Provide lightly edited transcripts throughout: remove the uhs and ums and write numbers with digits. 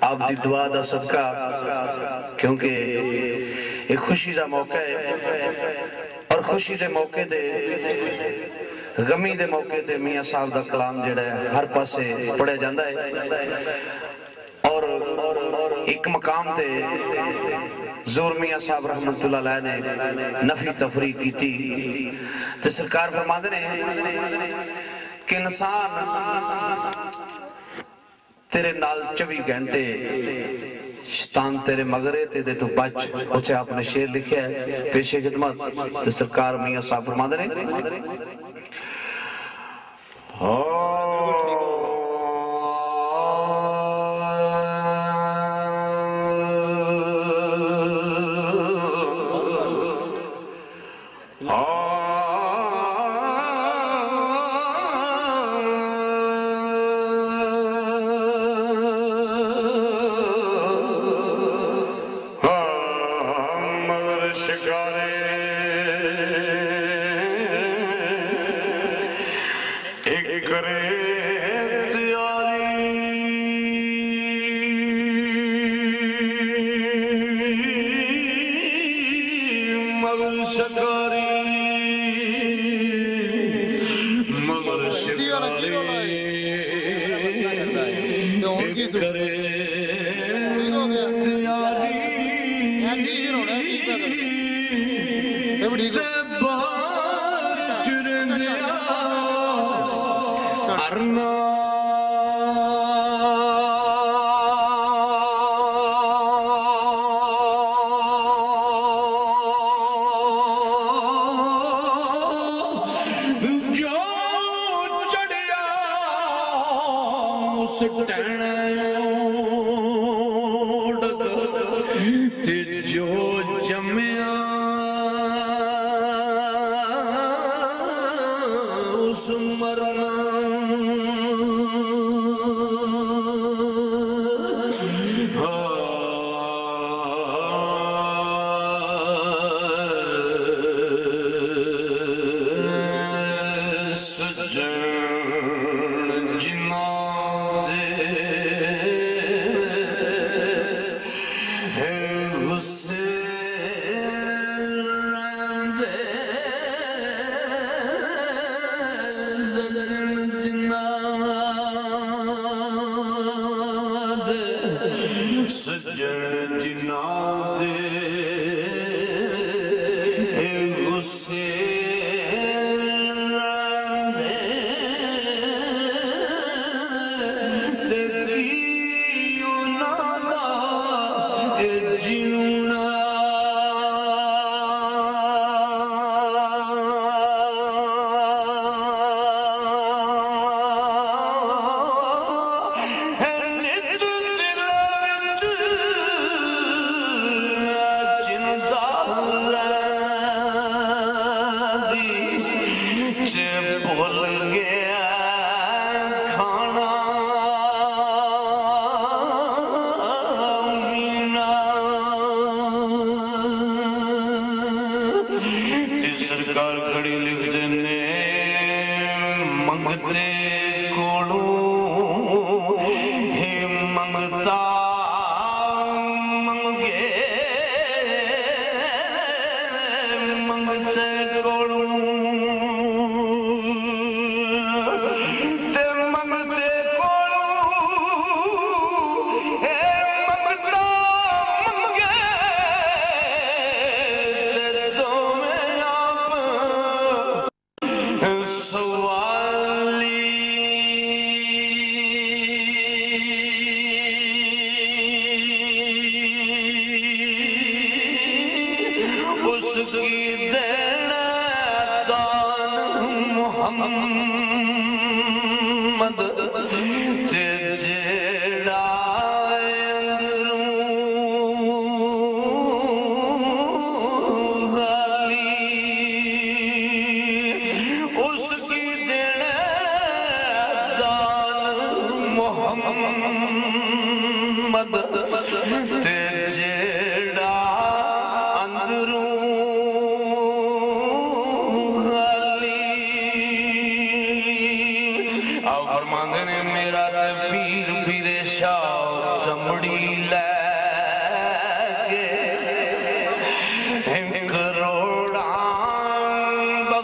आप दी दुआ दा सदका, क्योंकि एक खुशी का मौका है और खुशी के मौके दे गमी के मौके ते मियाँ साहब का कलाम जिहड़ा है हर पासे पढ़िया जाता है और एक मकाम ते ज़ोर मियाँ साहब रहमतुल्लाह अलैह ने नफी तफरी की ते सरकार फरमाते ने कि इंसान तेरे नाल 24 घंटे शैतान तेरे मगरे ते तू बच, उसे आपने शेर लिखा है पेशे खिदमत ते सरकार मियाँ साहब फरमाते ने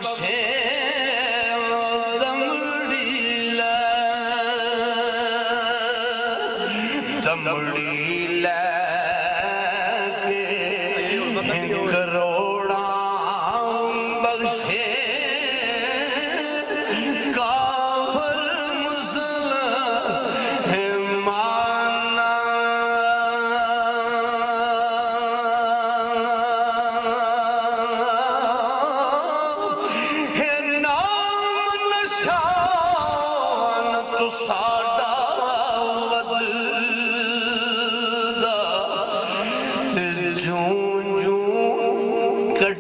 बख्शे दमड़ी लैके करोड़ा बख्शे काफर मुसलमान है नाम निशान तो साडा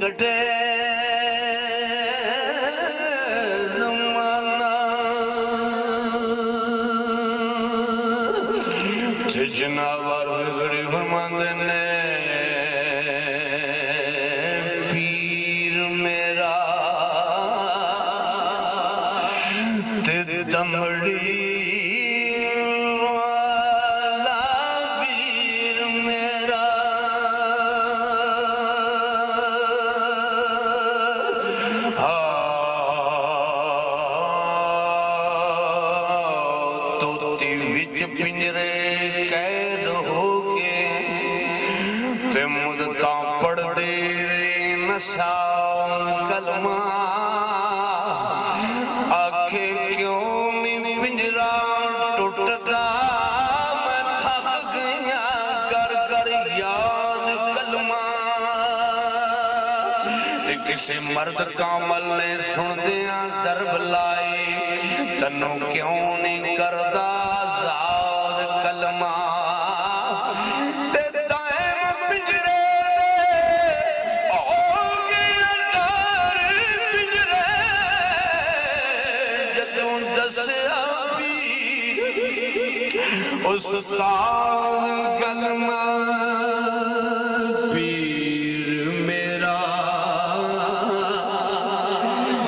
कटे ज़माना जनावर गड़ी फरमाते ने पीर मेरा ते दमड़ी पिंजरे कैद हो के ते मुद्दा पढ़ दे नशा कलमा आखे क्यों नहीं पिंजरा टुटदा मैं थक गया कर कर याद कलमा ते किसी मर्द कामल ने सुन दिया दरब लाई तन्नू क्यों नहीं करदा कलमा ते दाएम पिंजरे हो गया नार पिंजरे जदों दस्या भी उस कलमा पीर मेरा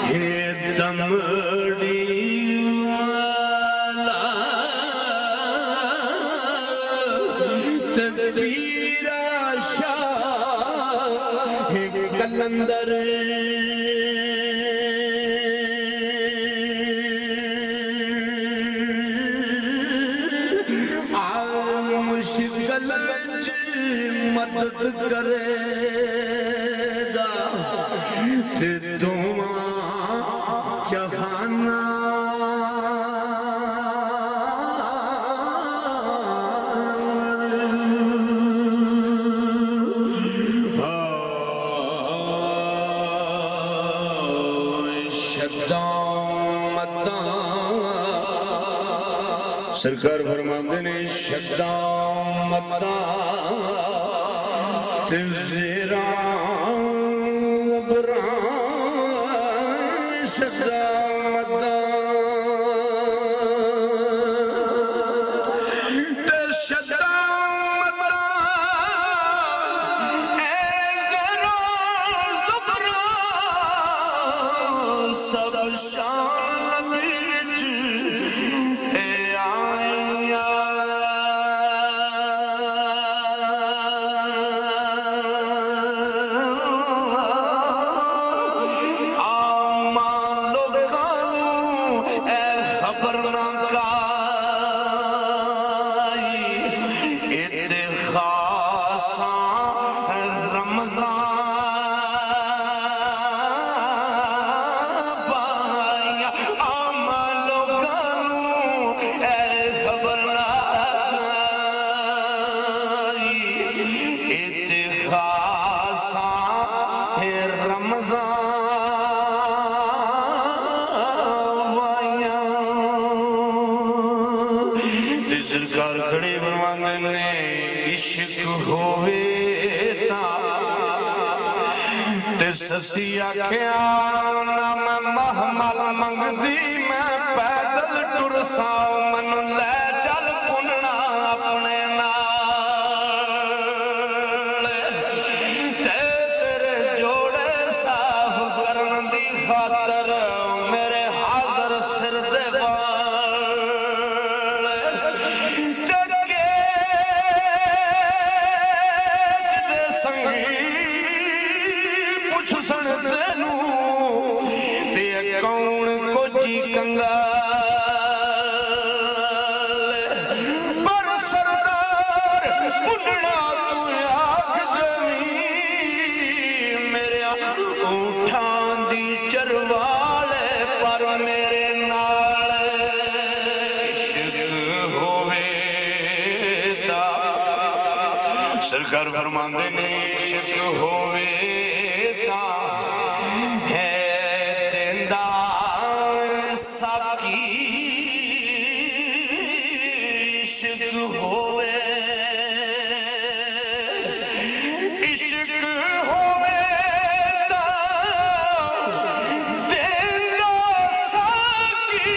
हे दमड़ी तदबीरा शाह कलंदर मुश्किल मदद करेगा ते दुआ जहाना सरकार फरमाते ने शद्दा मता तेरा शद्दा मता ते शद्दा मता जरा ज़बरा सब शान विच सरकार खड़े फरमाते ने इश्क होवे ते ससी आख्या ना मैं महमल मंगदी मैं पैदल टुरसा मन ले चल पुनना अपने नाल ते तेरे जोड़े साफ करन दी खातर मेरे हाजर सिर दे कौन कोजी कंगा पर सरदार पुनना तू आख जमी मेरे ऊठां दी चरवाल पर मेरे नाल इश्क होवे ता सरकार फरमांदे ने इश्क होवे ता है देंदा साकी इश्क होवे इश्क होवे ता देंदा साकी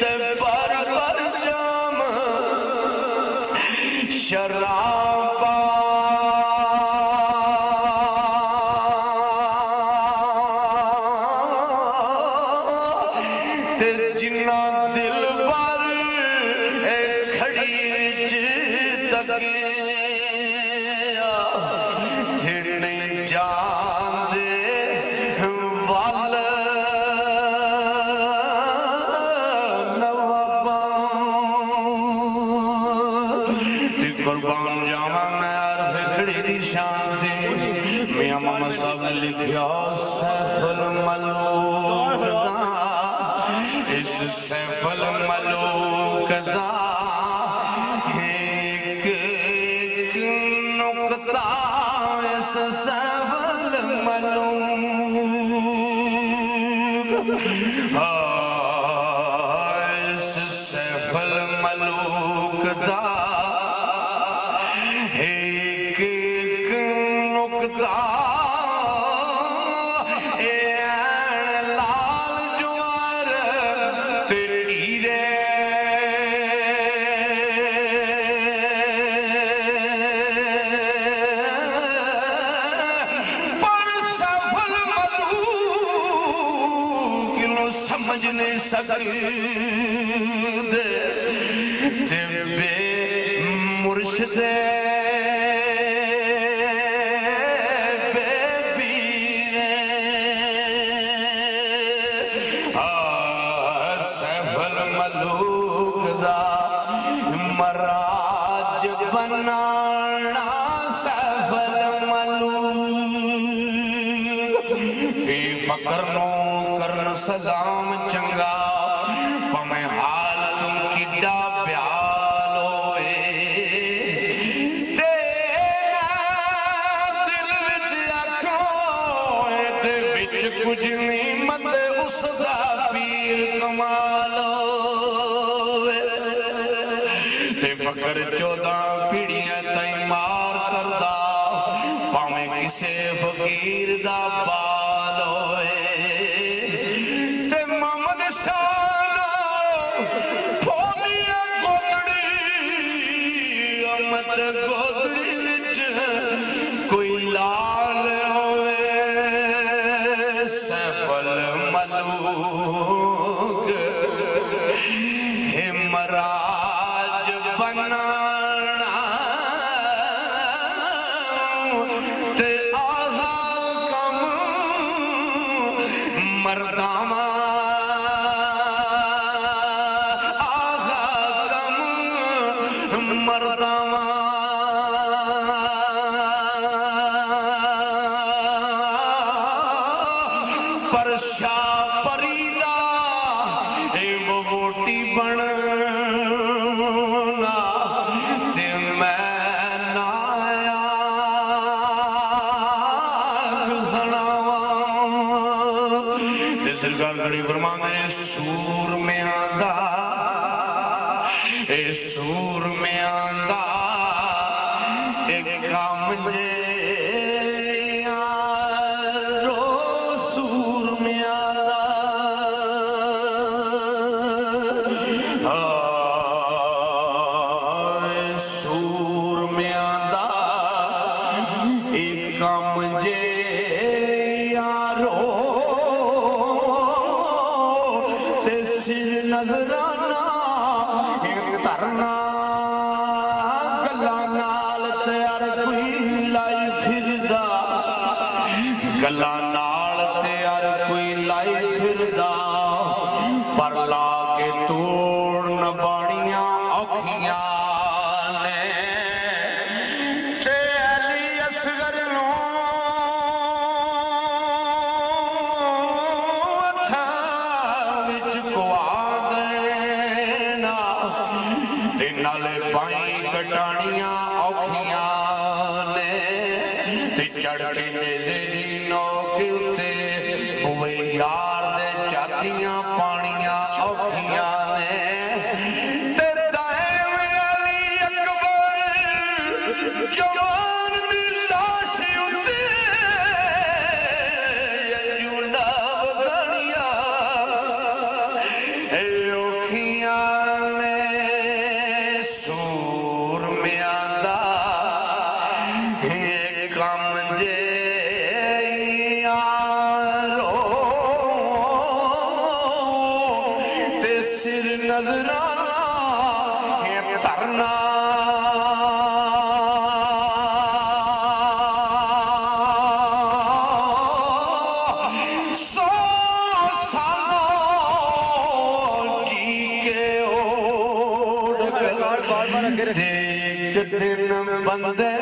ते पर जाम शराबा ते जिन्ना दिल पर खड़ी तके नहीं जानदे वाल नवाबा कुर्बान जावा मैं आरफ खड़ी दी शान से मियां मोहम्मद साहब ने लिखा सैफुल मलूक दा इस सैफुल मलूक दा एक एक नुक्ता इस सैफुल मलूक इस सैफुल मलूक दा एक एक नुक्ता लाल जुआर तेरी रे पर सफल मलूक नो समझ नहीं सकदे ते बे मुर्शदे सैफुल मलूक दा मराज बनाना सैफुल मलूक फी फकर नो करन सलाम चंगा पमे हाल तुम किड्डा ब्याल होए दिल विच आखों ते विच कुछ नहीं मत उसदा पीर कमालो ते फकर 14 पीढ़ियां तई मार करदा भावें किसे फकीर दा बाल होए ते मोहम्मद शाह फोलिया गोदड़ी अमत गोदड़ी विच कोई लाल होए सैफुल मलूक मराज बनाना ते आहा कम मरदामा आहा कम मरदामा पर शाह परीदा वो वोटी बनना ते मैं नाया सुनावा ते सरकार गड़ी फरमांदे ने सूर में आंदा ए सूर में आंदा एक काम जे नजराना एक तरना गल्ला नाल तैयार कोई लाई फिरदा गल्ला नाल तैयार कोई यार दे चातियां पानियां औखियां ने ते दाएम अली अकबर जवान दी लाश उते जुंडा बगड़ियां औखियां ने सूर में आंदा कम जे सिर नजराना तरना सौ सालों जी के ओढ़ एक दिन बंदे